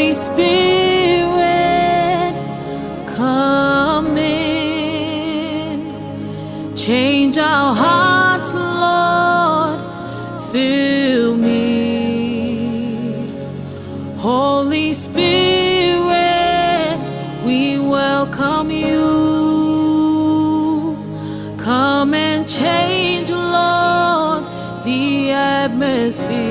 Holy Spirit, come in, change our hearts, Lord, fill me. Holy Spirit, we welcome you. Come and change, Lord, the atmosphere.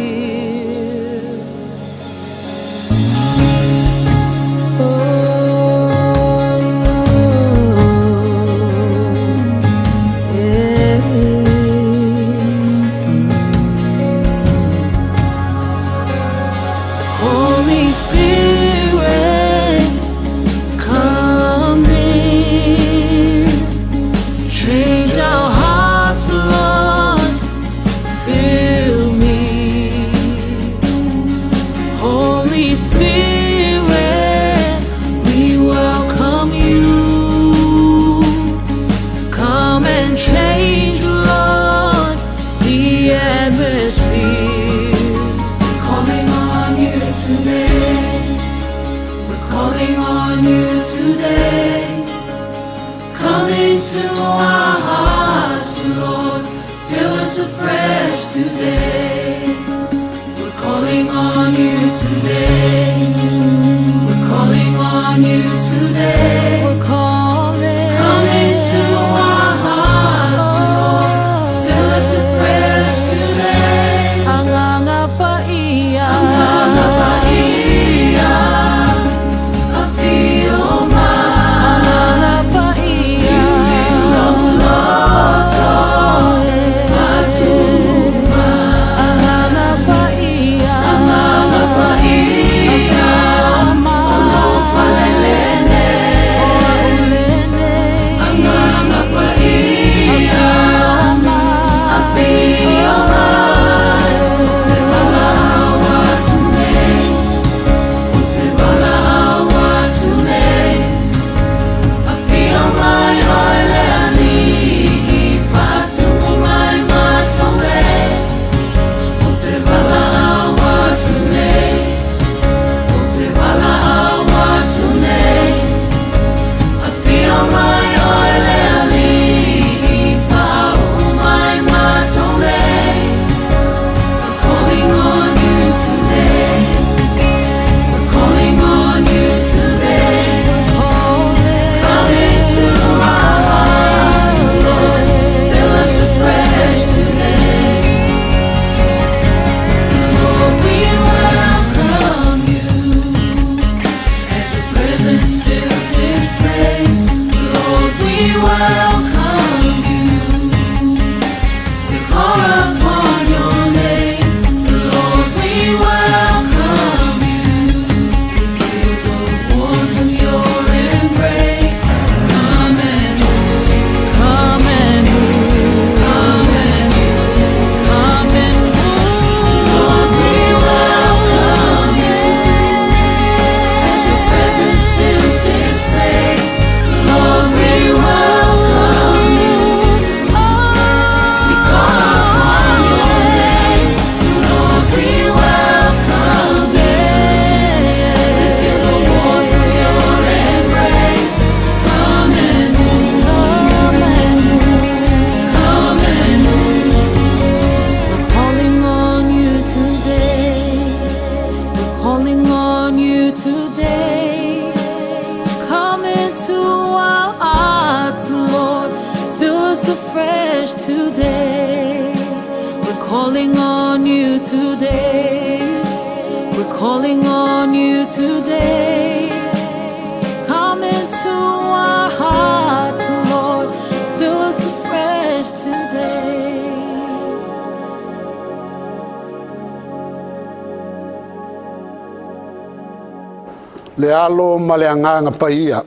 Le alo ma le anganga paia.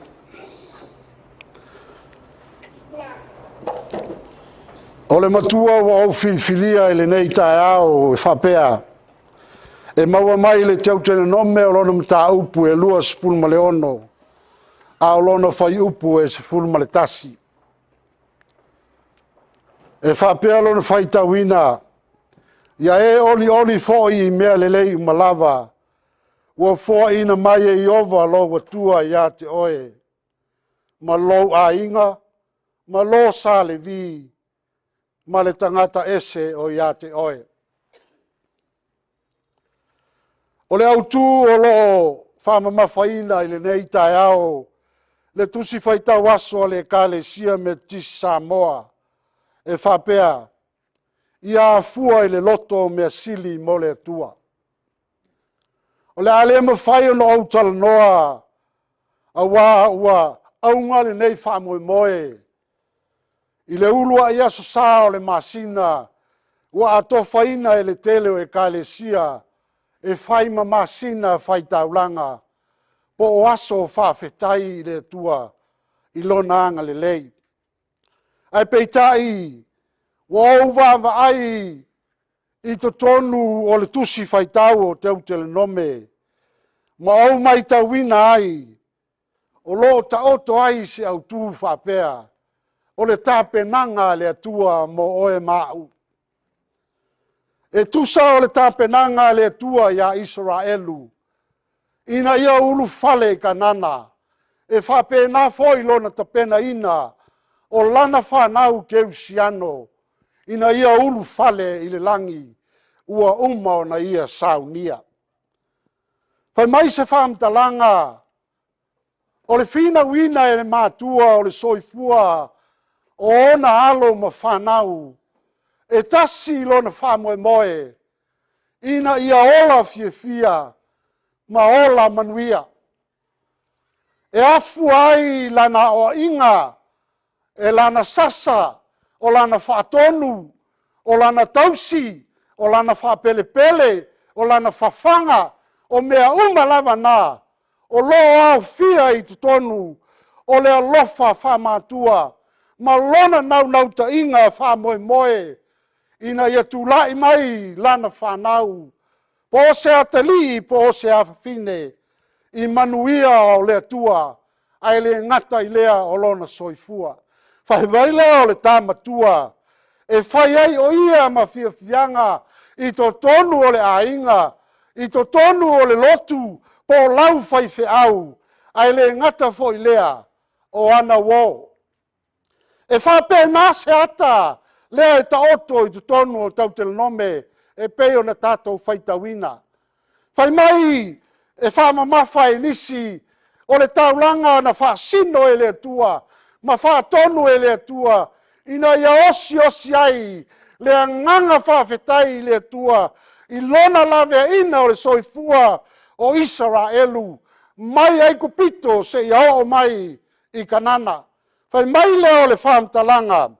O le matua wa au filfilia e le nei tae ao e whapea. E maua mai le Teuteronome o lona mta upu e lua sefulu ma le ono. A o lona whai upu e sefulu ma le tasi. E whapea lona whai tawina. Ia e oli fo i mea le lei malava. ua foaina mai e Iova lo ua tua ia te oe, ma lou a inga, ma lo sa le vi, ma le tangata ese o ia te oe. O le autu o lo whamamafaina i le nei tai ao, le tusi whaitau aso le Kalesia Methodist Samoa, e whapea, ia afua i le loto mea sili mo le atua. O le ale mawhai o no autala noa, a wā ua aunga le nei whamoe moe, i le ulua ia so sa o le masina, ua atofaina e le tele o e Kalesia, e whai ma masina whai taulanga, po o aso whawhetai i le atua, i lona anga le lei. Ai peitai, wa uva ai i to tonu o le tusi whaitau o Teuteronome, ma au mai tauina ai, o lo ta oto ai se au tu whapea, o le tāpenanga le atua mo oe mau. E tusa o le tāpenanga le atua ia Israelu, ina ia ulu fale kanana, e whapena foi lona tapena ina, o lana whanau ke usiano, ina ia ulu fale i le langi, ua umao na ia saunia. Whai mai se whamtalanga, o le whina wina e le mātua o le soifua, o ona alo ma whanau, e tasi lona whamoe moe, ina ia ola fia, ma ola manuia. E afu ai lana o inga, e lana sasa, o lana whaatonu, o lana tausi, o lana whapelepele, o lana whawhanga, o mea lava nā, o lo au fia i tutonu, o lea lofa whamatua, ma lona nau ta inga whamoe moe, ina ia tūlai mai lana whanau, po se atali, po se awhine, i manuia o lea tua, ai le ngata i lea o lona soifua. Whaiwai lea o le tāmatua, e whai ai o ia ma whiawhianga, i to tonu o le ainga, i to tonu o le lotu, po lau whai au, ai le ngata fo i lea, o ana wo. E whape nase ata, lea e ta oto i to tonu o Teuteronome, e peo na tātou whaitawina. Whai mai, e whamamafa e nisi, o le taulanga na whaasino e le tua, ma whaatonu e le tua, ina ia osi ai, le nganga whawhetai le tua, i lona lawe ina o le soifua o Israelu, mai ai kupito se ia o mai i kanana. Whai mai leo le whamtalanga,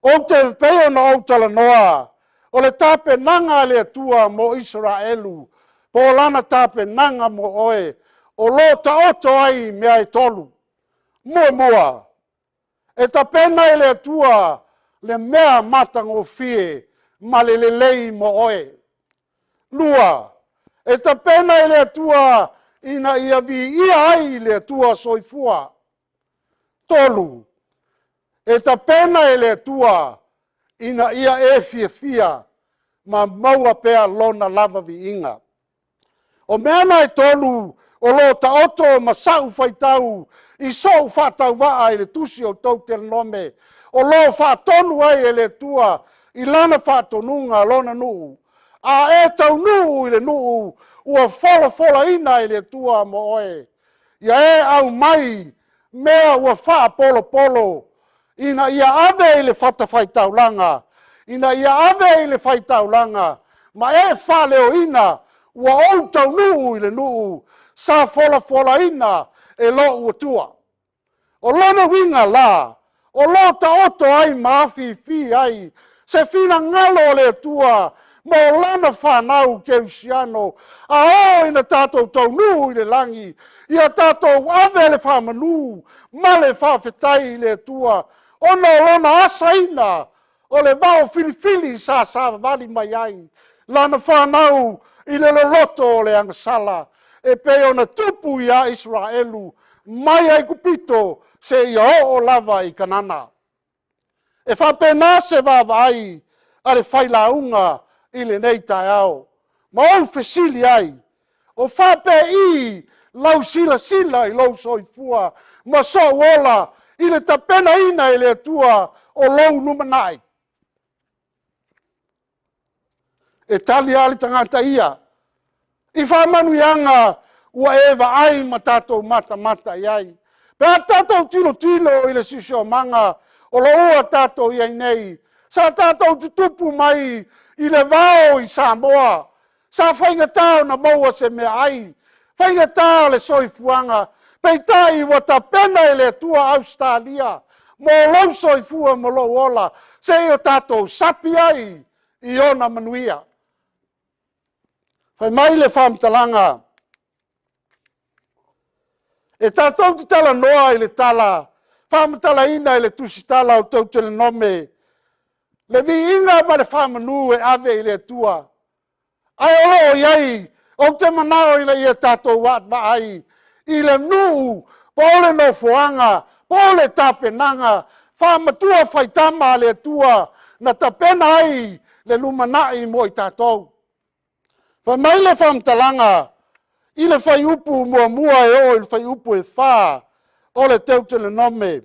o te peo na autala noa, o le tape nanga le tua mo Israelu, po lana tape nanga mo oe, o lo ta oto ai mea e tolu. Mua, e ta pena e le tua, le mea matango fie, ma le lei mo oe. Lua, e ta pena e le tua, ina ia vi ia ai le tua soifua. Tolu, e ta pena e le tua, ina ia e fia, ma maua pea lona lava vi inga. O mea mai tolu, o lo ta oto ma sau whaitau, i sou whatau waa i le tusi o Teuteronome, o lo whatonu ai e le tua, i lana whatonunga lona nuu, a e tau nuu i le nuu, ua fola ina i le tua mo oe, ia e au mai, mea ua wha polo, ina ia ave i le whatawhaitaulanga, ina ia ave i le whaitaulanga, ma e wha leo ina, ua ou tau nuu i le nuu, sa fola ina e lo ua tua. O lona winga la, o lo ta oto ai maafi ai, se fina ngalo le tua, mo lana whanau ke usiano, a o ina tātou tau nuu i le langi, ia tātou ave le whamanu, ma le whawhetai le tua, ono lona asa ina, o le vao filifili sa vali mai ai, lana whanau i le loto le angasala, e peo na tupu ia Israelu, mai ai kupito se ia o lava i kanana. E whapena se vavai, a le whailaunga i le nei tai au. Ma au fesili ai, o whape I lau sila sila I lau soifua ma so wola I le tapena ina I le atua o lau lumanai. E tali ali tangata ia. I whamanuianga ua ewa ai ma tātou mata iai. Pea tātou tilo I le sisio manga o loa tātou iai nei. Sa tātou tutupu mai I le vao I Samoa. Sa whaingatao na maua se mea ai. Whaingatao le soifuanga. Pei tai wa ta pena I le tua Australia. Mo lau soifua mo lau ola. Se o tātou sapi ai I ona manuia. Whai mai le whamtalanga. E tātou te tala noa I le tala. Whamtala ina I le tusitala o Teuteronome. Le vi inga ma le whamanu e ave I le tua. Ai olo iai, o te manao I le ia tātou wat ai. I le nuu, po ole no fuanga, po ole tapenanga, whamatua whaitama le tua, na tapena ai le lumanai mo I tātou. Fa mai le whamtalanga, I le whai upu mua e o I le whai upu e wha, o le Teuteronome.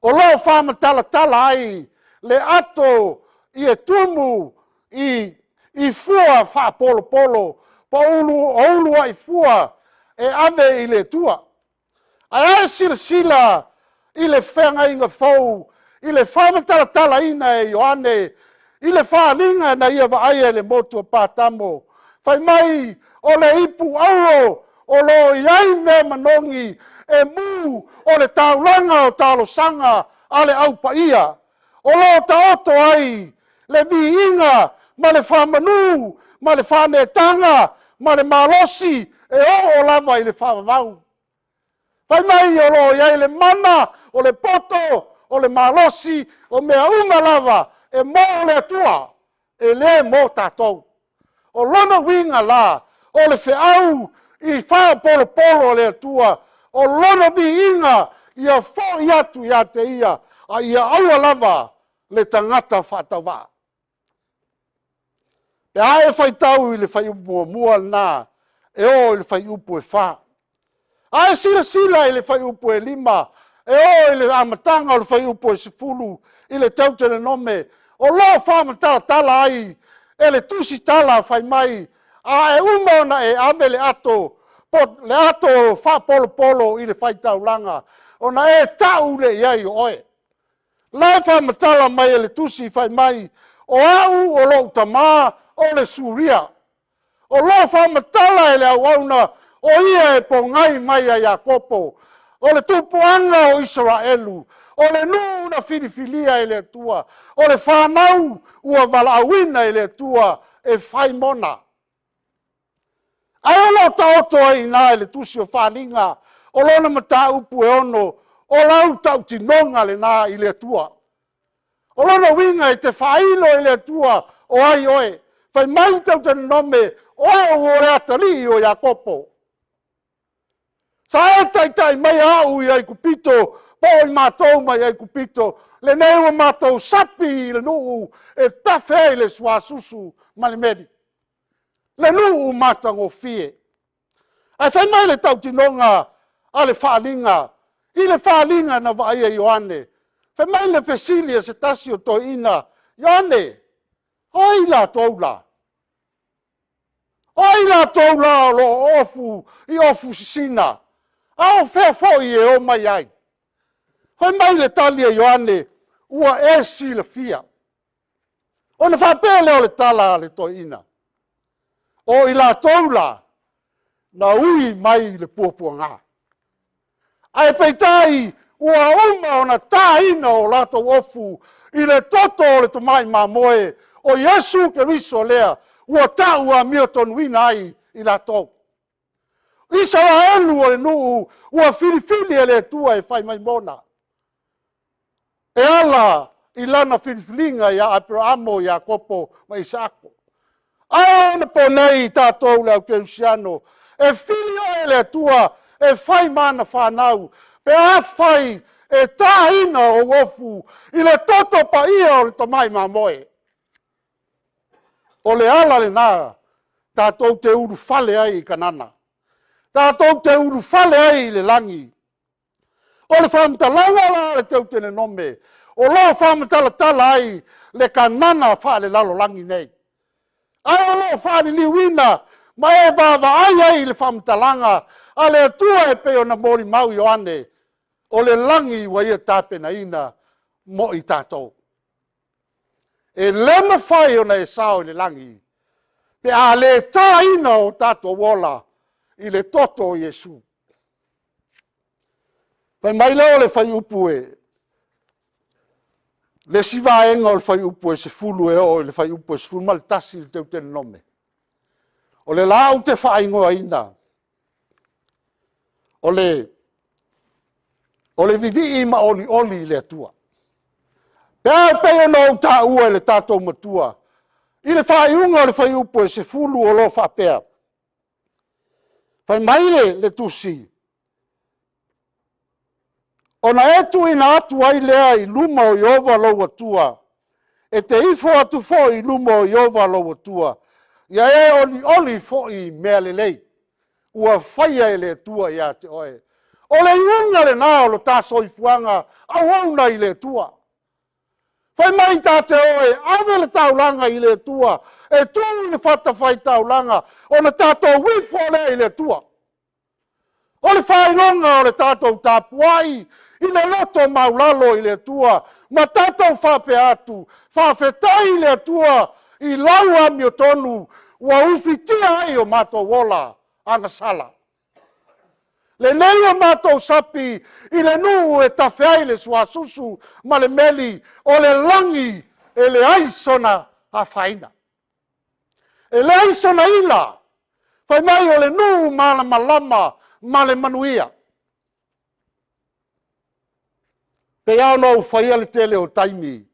O lo whamatala ai, le ato I e tumu I fua wha polo, pa ulu ai fua e ave I le tua. Ai sila I le whenga inga fau, I le whamatala ina e Ioane, I le whalinga na ia wa aia le motua pātamo. Whai mai o le ipu auro, o lo iai me manongi, e mu o le taulanga o talo sanga ale au pa ia. O lo ta oto ai, le vi inga, ma le whamanu, ma le whanetanga, ma le malosi, e o lava I le whamavau. Whai mai o lo iai le mana, o le poto, o le malosi, o mea uma lava, e mo le atua, e le mo tātou. O lona winga la, o le whiau, I wha polo le atua, o lona vi inga, ia fo I atu ia te ia, a ia aua lava, le tangata whatawa. E ae whai tau I le whai upu mua nā, e o I le whai upu e wha. Ae sila I le whai upu e lima, e o I le amatanga o le whai upu e sifulu, I le Teuteronome, o lo whamatala tala ai, e le tusi tala whai mai, a e umona e ave le ato wha polo I le whai taulanga, o na e tau le iai o oe. Lai whamatala mai e le tusi whai mai, o au o lo tamā, o le suria. O lo whamatala e le auauna, o ia e po ngai mai a Iakopo. O le tupuanga o Israelu. O le nuu na filifilia e le tua. O le whanau ua valaawina e le tua e whaimona. Ai o lo ta oto ai nā e le tusi o whaninga. O lo na mata upu e ono. O lau tau tinonga le nā I le tua. O lo na winga e te whailo e le tua o ai oe. Whai mai Teuteronome o re atari o Iakopo. Sa e tai mai au I ai kupito, po I mātou mai ai kupito, le neu mātou sapi le nuu e tawhei le suasusu ma le meri. Le nuu mātango fie. Ai whai mai le tautinonga a le whaalinga, I le whaalinga na wa aia Ioane. Whai mai le fesilia se tasi o to ina, Ioane, hoi la toula. Hoi la toula o lo ofu, I ofu sisina. Ao whea fōi e o mai ai. Hoi mai le tali a Ioane, ua e si le fia. O na whapele o le tala le to ina. O I la toula, na ui mai le puapua ngā. Ai peitai, ua uma o na tā ina o lato ofu, I le toto o le tomai mamoe, o Yesu ke riso lea, ua tā ua mioton wina ai I lato. Israelu o le nuu, ua filifili e le tua e whai mai mona. E ala I lana filifilinga ia Abrahamo, Iakopo, ma Isako. Ai ona po nei tātou le au keusiano, e filio e le tua, e whai mana whanau, pe a whai e tāhina o ofu, I le toto pa ia o le tamai mamoe. O le ala le nā, tātou te uru whale ai I kanana. Tātou te uru whale ai I le langi. O le whamtalanga la le Teuteronome. O lo whamtalatala ai le kanana whale lalo langi nei. Ai o lo whale liwina ma e vava ai le whamtalanga a le atua e peo na mori mau I ane. O le langi wa ia tāpena ina mo I tātou. E lema whai o na e sao I le langi. Pe a le tā ina o tātou wola I le toto o Yesu. Pai mai leo le whai upu e. Le sivaenga o le whai upu e se fulu e o le whai upu e se fulu ma le tasi le Teuteronome. O le lau te whai ngoa ina. O le vivi ma oli le atua. Pea peo no ta ua le tātou matua. I le whai unga o le whai upu e se fulu o lo whapea. Pai mai le tusi. O na etu ina atu ai lea I luma o Iova lo atua. E te ifo atu fo I luma o Iova lo atua. Ia e oli fo I mea lelei. Ua whaia le atua ia te oe. O le iunga le nā o lo tāso I fuanga. Au auna I le atua. Whai mai tā te oe. Ave le taulanga I le atua. E tu I le whata whai taulanga. O na tātou wifo le I le atua. O le whainonga o le tātou tāpuai. I le loto maulalo I le atua. Ma tātou whape atu. Whawhetai le atua. I laua mi o tonu. Ua uwhitia ai o mātou wola. Anga sala. Le nei o mātou sapi. I le nuu e tawhai le suasusu. Ma le meli. O le langi. E le aisona a whaina. E le aisona ila. Whai mai o le nuu mana malama. Ma le manuia. Pe au no whaia le tele o taimi.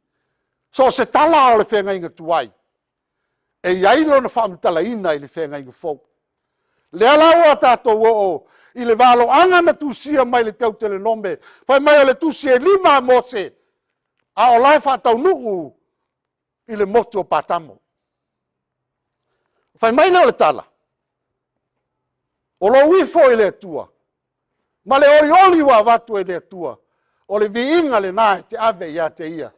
So se tala o le whenga inga tuai. E iailo na whaamtala ina I le whenga inga fau. Le alaua tātou o I le valo anga na tusia mai le Teuteronome. Whai mai o le tusia 5 mose. A o lai whatau nuu I le motu o patamo. Whai mai leo le tala. O lo wifo I le atua. Ma le oli wa watu e le atua. O le viinga le nā te ave ia te ia.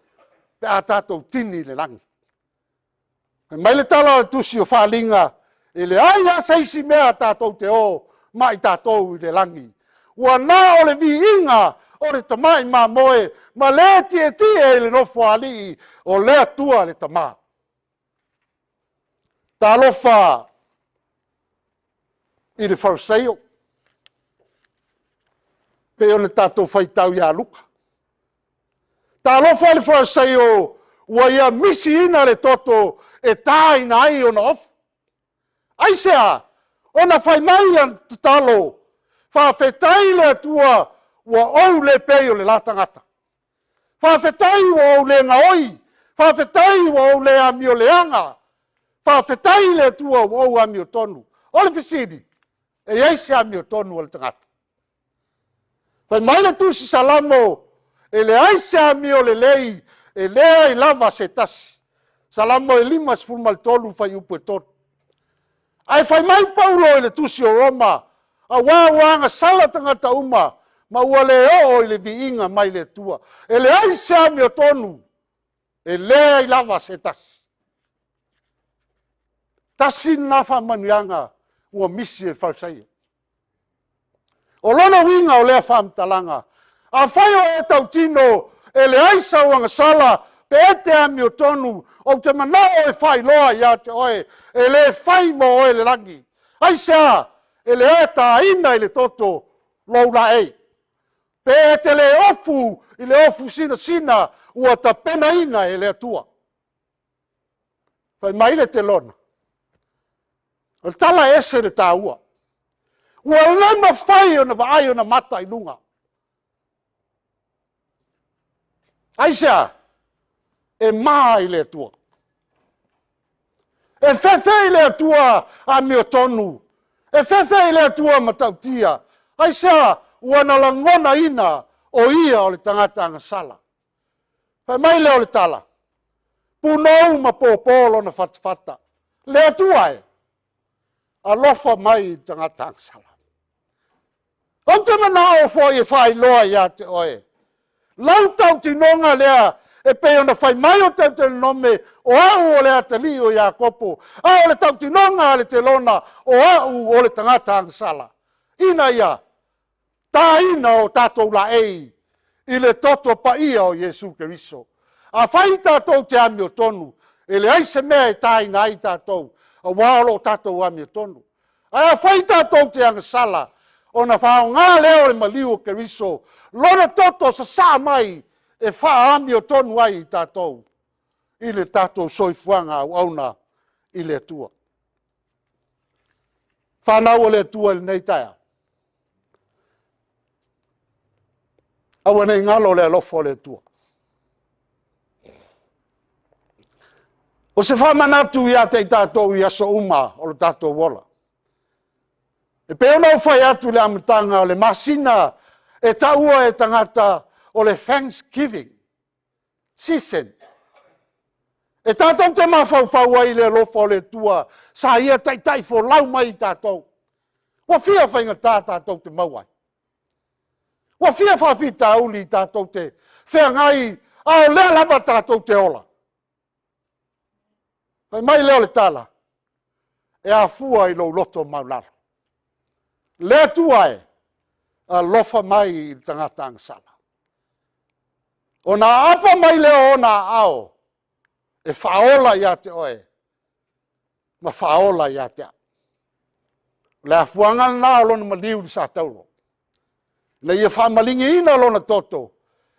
Pe a tātou tini le langi. Mai le tala o tusi o whalinga. E le aia seisi mea tātou te o. Mai tātou I le langi. Ua nā o le viinga. O le tamai mā moe. Ma le tie e le nofo alii. O le atua le tamā. Tā lofa I le fariseo. Pe o le tātou whaitau ia luka. Tā lofa le fariseo. Ua ia misi ina le toto. E tā ina ai o na ofu. Aisea. O na whai mai an talo. Whawhetai le atua. Ua ou le pei o le latangata. Whawhetai ua ou le ngaoi. Whawhetai ua ou le ami o le anga. Whawhetai le atua ua ou ami o tonu. O le fisidi. E eisi ami o tonu o le tangata. Whai mai le tusi salamo. E le aisi ami o le lei. E lea I lava se tasi. Salamo e 5 mal tolu whai upu e tonu. Ai whai mai paulo I le tusi o Roma. A wāwanga sala tangata uma. Ma ua le o I le viinga mai le tua. E le aisi ami o tonu. E lea I lava se tasi. Tasi na whamanuanga. Ua misi e whausaia. O lona winga o lea whamtalanga. A whai o e tau tino. E le aisa wanga sala. Pe ete ami o tonu. O te manao e whai loa ia te oe. E le whai mo oe le rangi. Aisa. E le eta ina I le toto. Loula ei. Pe ete le ofu. I le ofu sina. Ua ta pena ina e le atua. Whai maile te lona. O tala ese le tā ua. Ua lema whai o na vaai o na mata I lunga. Aisea. E maa I le atua. E whewhe I le atua a mi o tonu. E whewhe I le atua ma tautia. Aisea. Ua na langona ina o ia o le tangata anga sala. Whai mai leo le tala. Punou ma pōpōlo na whatawhata. Le atua e. alofa mai tangata angsala. O te mana o fo e whai loa ia te oe. Lau tau tinonga lea e pe ona whai mai o Teuteronome o au o lea te li o Iakopo. A o le tau tinonga le te lona o au o le tangata angsala. Ina ia, tā ina o tātou la ei i le toto pa ia o Jesu Keriso. A whai tātou te ami o tonu, e le aise mea e tā ina ai tātou, a wālo tātou ami o tonu. A whai tātou te angsala, ona whao ngā leo le maliu o Keriso, lona toto sa sa mai e wha ami o tonu ai i tātou, i le tātou soifuanga au auna i le atua. Whanau o le atua le nei taia. Awa nei ngalo le alofo le atua. O se whamanatu ia te i tātou i aso uma o le tātou wola. E pe ona o whai atu le amatanga o le masina e taua e tangata o le Thanksgiving season. E tātou te mawhauwhau ai le alofa o le tua sa ia tai fo lau mai i tātou. Wa fia whainga tātou te mauai. Wa fia whawhita auli i tātou te whea ngai ao lea lava tātou te ola. Mai leo le tala, e afua i lo loto maularo. Le tua e, a lofa mai i tangata angsala. O na apa mai leo o na ao, e whaola ia te oe, ma whaola ia te a. Le afuanga na lona maliu di sa tauro. Le ia whamalingi ina lona toto,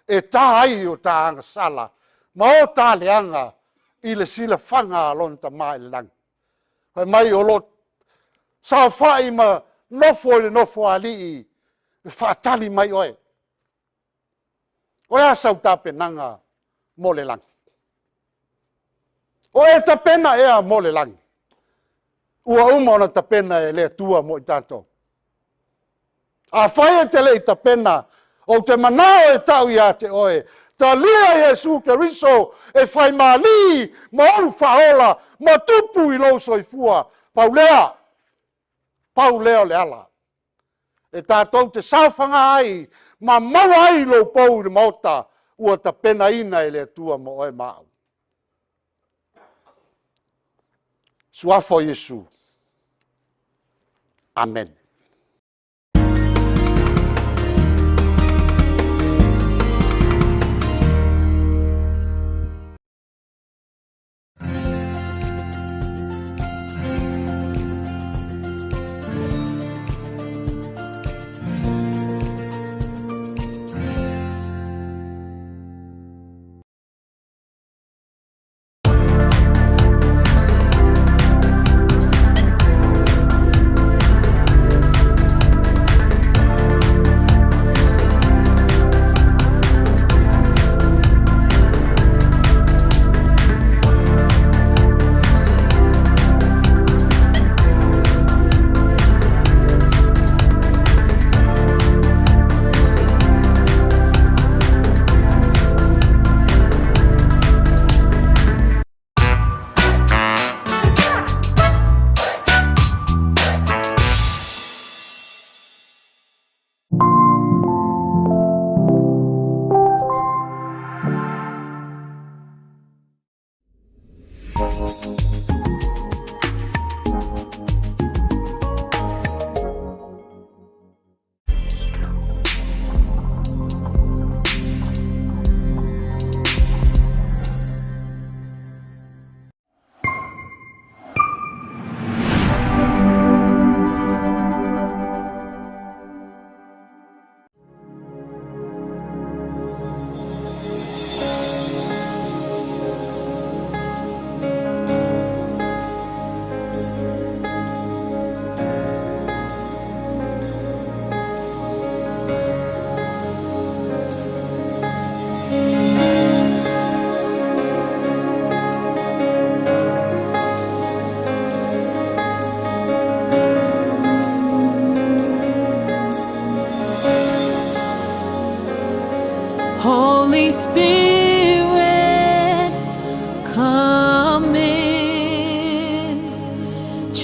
e tā ai o tā angsala, ma o tā leanga, i le sila whanga alon ta mai lang. Pai mai o lot, sa whai ma nofo le nofo ali i, whaatali mai oe. Oe asau tape nanga mo le lang. Oe tapena ea mo le lang. Ua uma ona tapena e le tua mo i tātou. A whai e te le i tapena, o te manao e tau ia te oe, ta lia Jesu Keriso e whai mali, ma oru whaola, ma tupu i lo soifua, pau leo le ala. E tātou te sauwhanga ai, ma maua ai lo pou le mauta, ua ta pena ina e le tua mo oe mau. Suafo Jesu. Amen.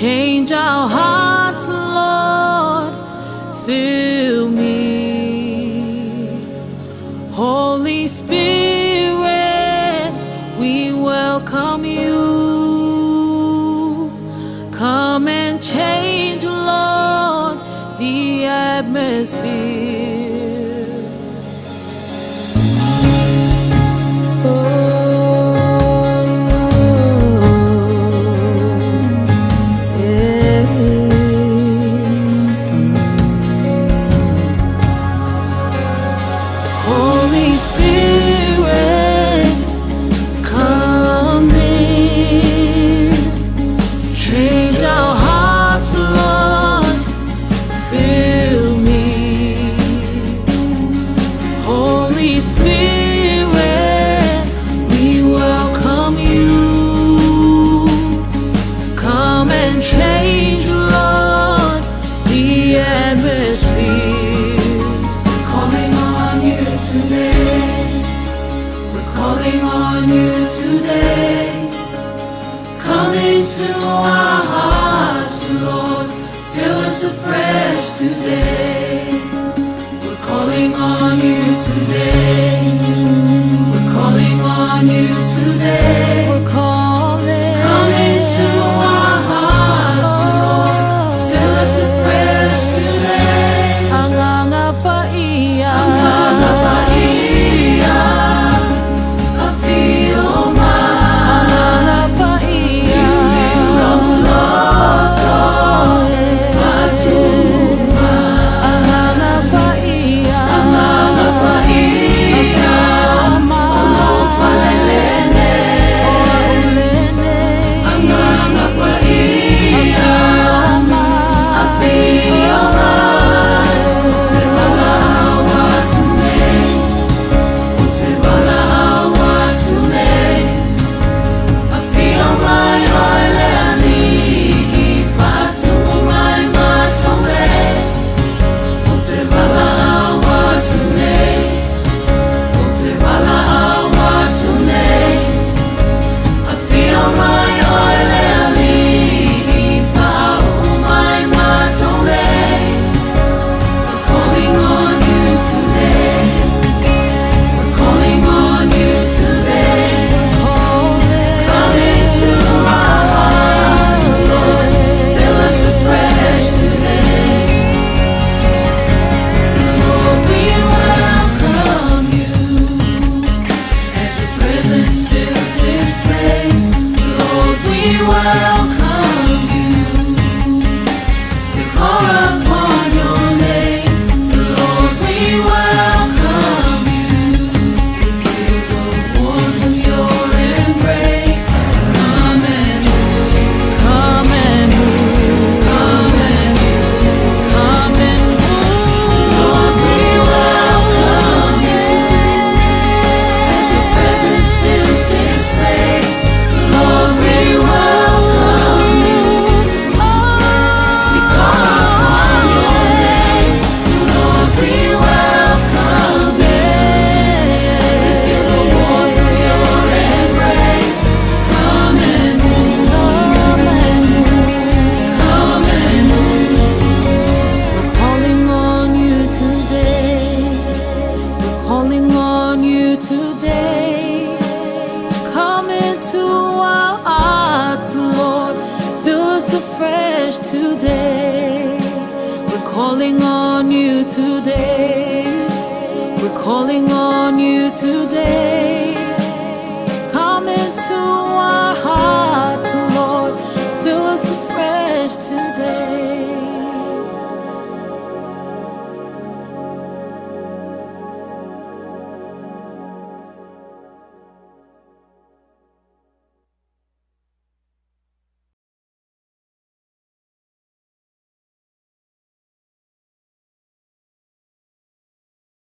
Change our hearts, Lord, fill me. Holy Spirit, we welcome you. Come and change, Lord, the atmosphere. We're calling on you today.